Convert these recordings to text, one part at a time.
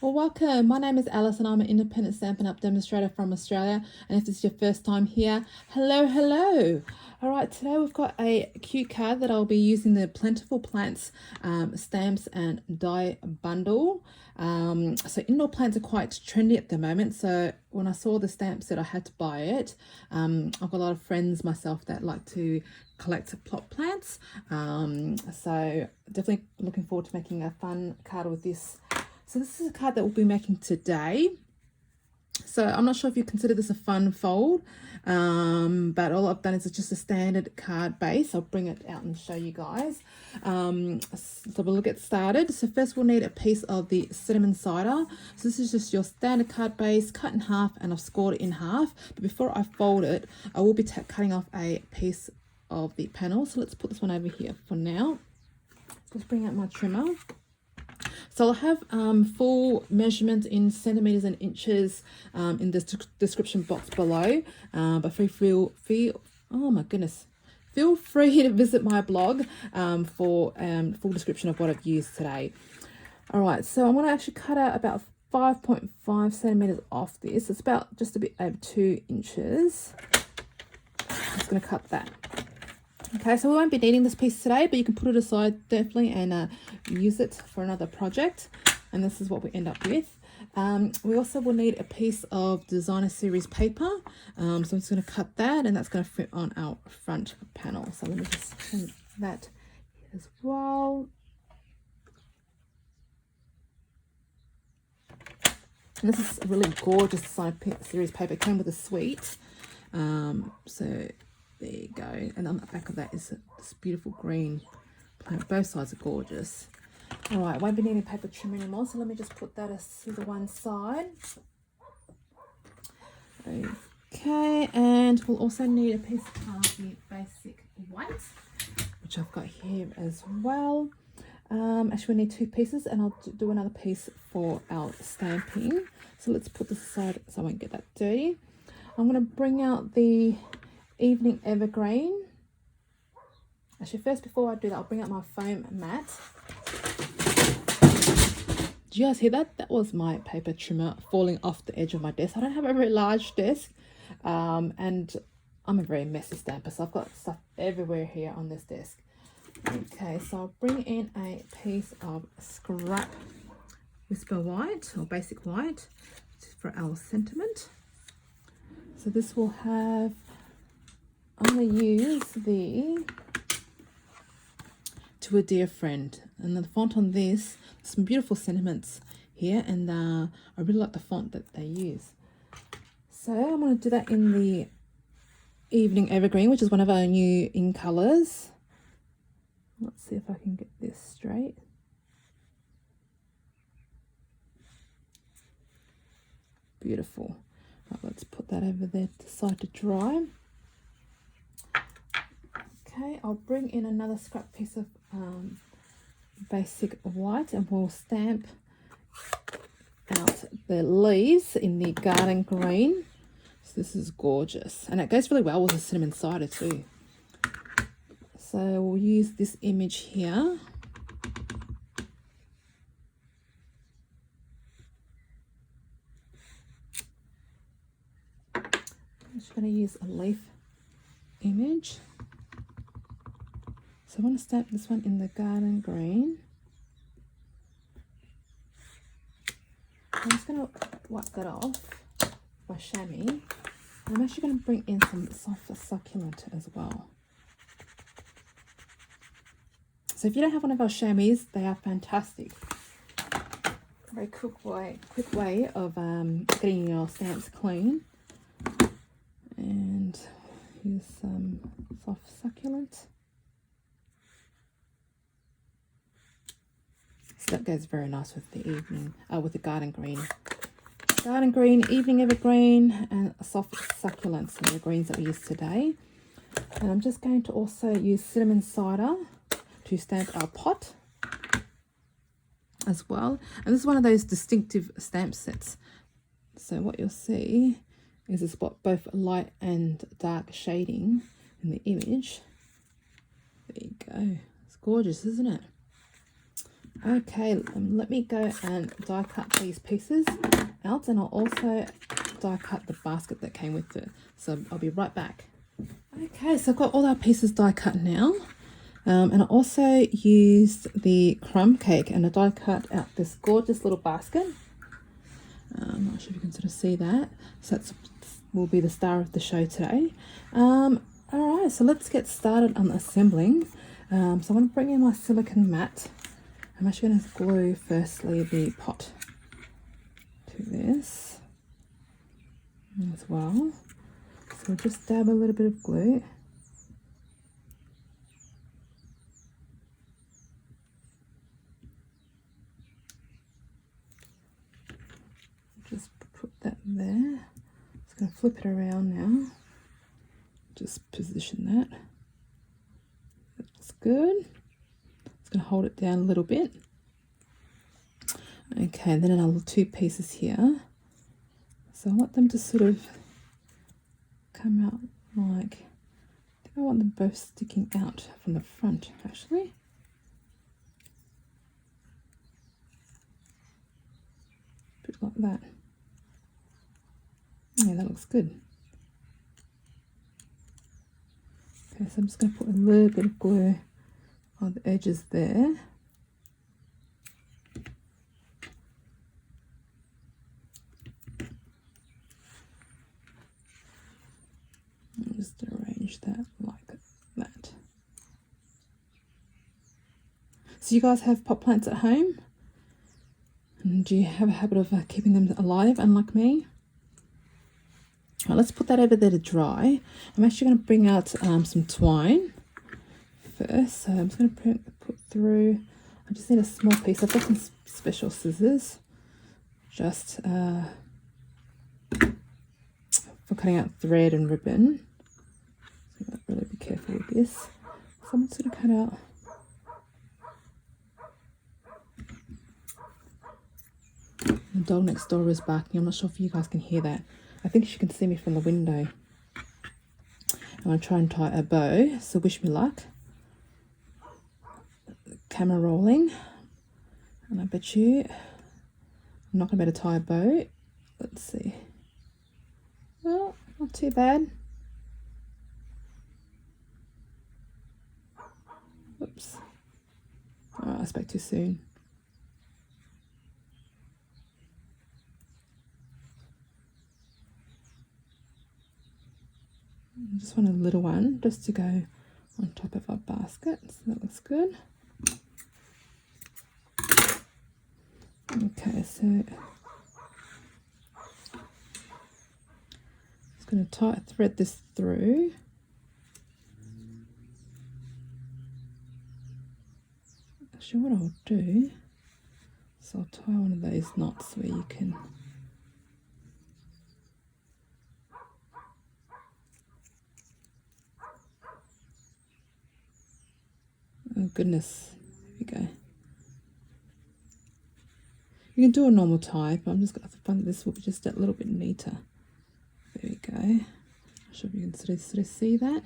Well, welcome. My name is Alice and I'm an independent Stampin' Up demonstrator from Australia. And if this is your first time here, hello, hello. All right, today we've got a cute card that I'll be using the Plentiful Plants stamps and die bundle. So indoor plants are quite trendy at the moment. So when I saw the stamp set, I had to buy it. I've got a lot of friends myself that like to collect plot plants. So definitely looking forward to making a fun card with this. So this is a card that we'll be making today. So I'm not sure if you consider this a fun fold, but all I've done is just a standard card base. I'll bring it out and show you guys. So we'll get started. So first we'll need a piece of the cinnamon cider. So this is just your standard card base, cut in half, and I've scored it in half. But before I fold it, I will be cutting off a piece of the panel. So let's put this one over here for now. Let's bring out my trimmer. So I'll have full measurements in centimeters and inches in the description box below. But feel free to visit my blog for full description of what I've used today. All right, so I'm going to actually cut out about 5.5 centimeters off this. It's about just a bit over 2 inches. I'm just going to cut that. Okay, so we won't be needing this piece today, but you can put it aside definitely and use it for another project. And this is what we end up with. We also will need a piece of designer series paper. So I'm just going to cut that, and that's going to fit on our front panel. So let me just turn that as well. And this is a really gorgeous designer series paper. It came with a suite. So there you go. And on the back of that is this beautiful green plant. Both sides are gorgeous. All right, won't be needing paper trim anymore, so let me just put that to the one side. Okay, and we'll also need a piece of the basic white, which I've got here as well. Actually, we need 2 pieces, and I'll do another piece for our stamping. So let's put this aside so I won't get that dirty. I'm going to bring out the Evening Evergreen. Actually, first before I do that, I'll bring out my foam mat. Did you guys hear that? That was my paper trimmer falling off the edge of my desk. I don't have a very large desk, and I'm a very messy stamper, so I've got stuff everywhere here on this desk. Okay, so I'll bring in a piece of scrap whisper white or basic white for our sentiment. So this will have, I'm going to use the To a Dear Friend, and the font on this, some beautiful sentiments here, and I really like the font that they use. So I'm going to do that in the Evening Evergreen, which is one of our new in colours. Let's see if I can get this straight. Beautiful. Right, let's put that over there to the side to dry. Okay, I'll bring in another scrap piece of basic white, and we'll stamp out the leaves in the garden green. So this is gorgeous, and it goes really well with the cinnamon cider too. So we'll use this image here. I'm just going to use a leaf image. So I want to stamp this one in the garden green. I'm just going to wipe that off by chamois. I'm actually going to bring in some soft succulent as well. So if you don't have one of our chamois, they are fantastic. Very quick way of getting your stamps clean. And here's some soft succulent. So that goes very nice with the with the garden green. Garden green, Evening Evergreen, and soft succulents are the greens that we use today. And I'm just going to also use cinnamon cider to stamp our pot as well. And this is one of those distinctive stamp sets. So what you'll see is it's got both light and dark shading in the image. There you go. It's gorgeous, isn't it? Okay, let me go and die cut these pieces out, and I'll also die cut the basket that came with it. So I'll be right back. Okay, so I've got all our pieces die cut now. And I also used the crumb cake, and I die cut out this gorgeous little basket. I'm not sure if you can sort of see that. So that will be the star of the show today. All right, so let's get started on assembling. So I'm going to bring in my silicone mat. I'm actually going to glue firstly the pot to this as well. So we'll just dab a little bit of glue. Just put that there. Just going to flip it around now. Just position that. That looks good. Just going to hold it down a little bit. Okay, then another two pieces here. So I want them to sort of come out like, I think I want them both sticking out from the front actually. A bit like that. Yeah, that looks good. Okay, so I'm just going to put a little bit of glue on the edges there. And just arrange that like that. So you guys have pot plants at home? And do you have a habit of keeping them alive, unlike me? Right, let's put that over there to dry. I'm actually going to bring out some twine first. So I'm just going to put through, I just need a small piece. I've got some special scissors just for cutting out thread and ribbon. So you've got to really be careful with this. So I'm just going to cut out the dog next door is barking. I'm not sure if you guys can hear that. I think she can see me from the window. I'm going to try and tie a bow, so wish me luck. Camera rolling. And I bet you I'm not going to be able to tie a bow. Let's see. Well, not too bad. Oops. Oh, I spoke too soon. I just want a little one just to go on top of our basket, so that looks good. Okay, so just going to thread this through. Actually, what I'll do is I'll tie one of those knots where you can oh goodness, there we go. You can do a normal tie, but I'm just going to find that this will be just a little bit neater. There we go. I'm sure you can sort of see that.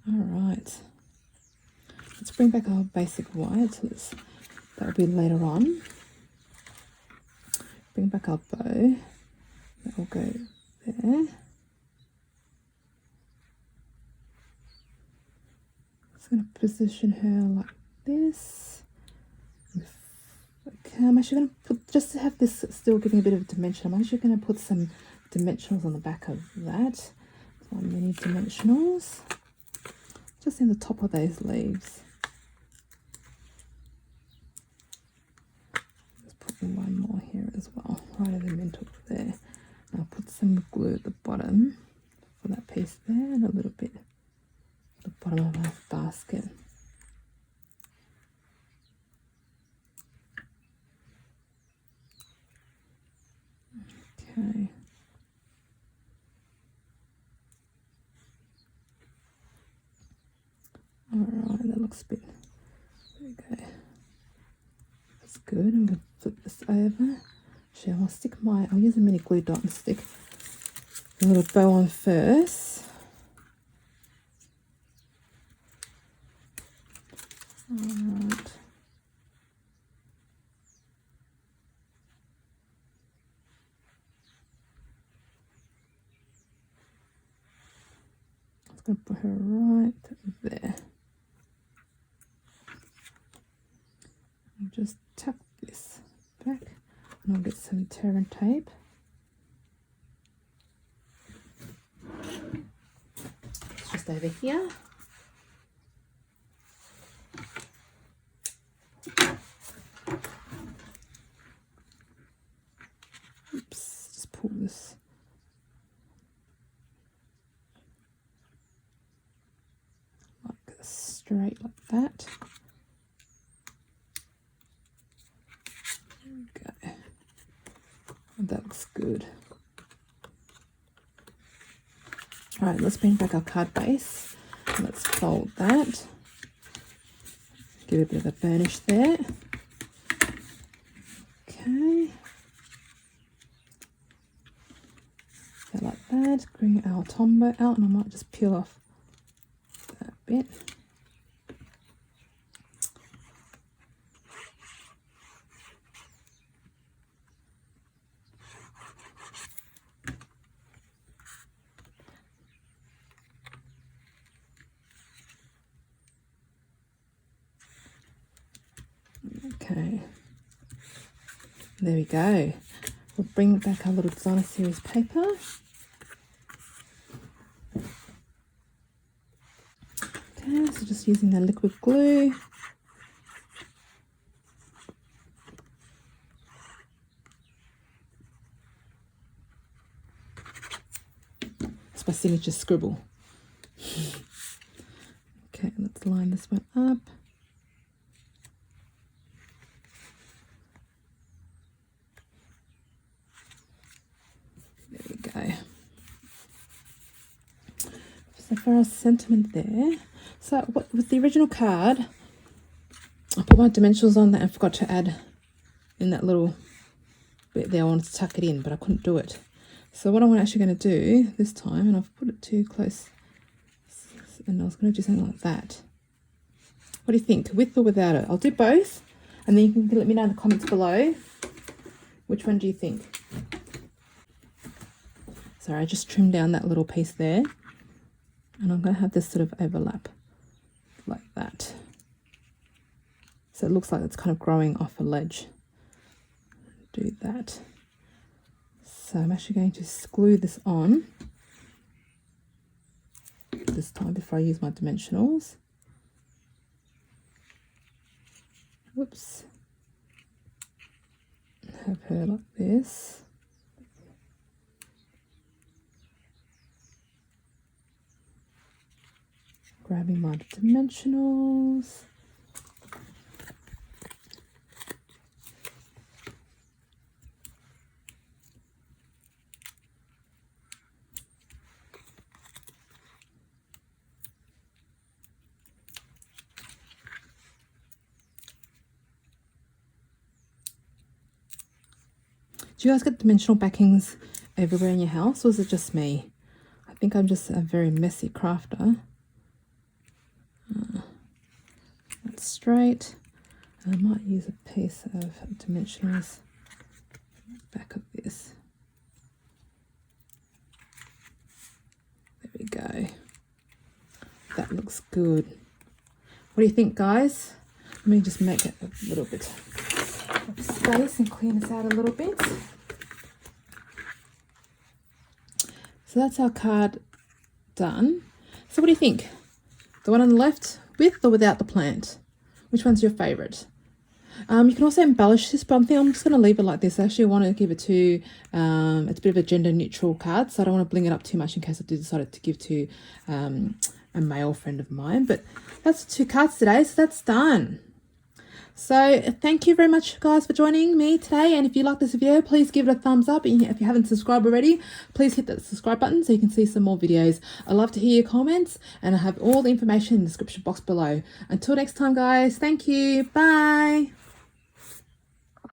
All right. Let's bring back our basic white. That will be later on. Bring back our bow. That will go there. Just going to position her like this. Okay, I'm actually going to put, just to have this still giving a bit of dimension, I'm actually going to put some dimensionals on the back of that. So mini dimensionals. Just in the top of those leaves. Just put one more here as well, right in the middle there. I'll put some glue at the bottom for that piece there, and a little bit at the bottom of our basket. Okay. Alright, that looks a bit, there we go. That's good. I'm going to flip this over. Actually, I'll use a mini glue dot and stick a little bow on first. Alright. I'm going to put her right there. I'll just tuck this back and I'll get some tear and tape. It's just over here. Oops, just pull this. Like straight like that. Okay. That looks good. Alright, let's bring back our card base. Let's fold that. Give it a bit of a burnish there. Okay. So like that. Bring our Tombow out and I might just peel off that bit. Okay, there we go. We'll bring back our little designer series paper. Okay, so just using the liquid glue. It's my signature scribble. Okay, let's line this one up. Go. So for our sentiment there, so what with the original card, I put my dimensionals on that and forgot to add in that little bit there. I wanted to tuck it in, but I couldn't do it. So what I'm actually going to do this time, and I've put it too close, and I was going to do something like that. What do you think, with or without it? I'll do both, and then you can let me know in the comments below. Which one do you think? Sorry, I just trimmed down that little piece there, and I'm going to have this sort of overlap like that. So it looks like it's kind of growing off a ledge. Do that. So I'm actually going to glue this on this time before I use my dimensionals. Whoops. Have her like this. Grabbing my dimensionals. Do you guys get dimensional backings everywhere in your house, or is it just me? I think I'm just a very messy crafter. That's straight. And I might use a piece of dimensionals back of this. There we go. That looks good. What do you think, guys? Let me just make it a little bit of space and clean this out a little bit. So that's our card done. So what do you think? The one on the left, with or without the plant? Which one's your favourite? You can also embellish this, but I'm just going to leave it like this. I actually want to give it to, it's a bit of a gender neutral card, so I don't want to bling it up too much in case I do decide to give to a male friend of mine. But that's 2 cards today, so that's done. So thank you very much, guys, for joining me today. And if you like this video, please give it a thumbs up. And if you haven't subscribed already, please hit that subscribe button so you can see some more videos. I love to hear your comments, and I have all the information in the description box below. Until next time, guys, thank you. Bye.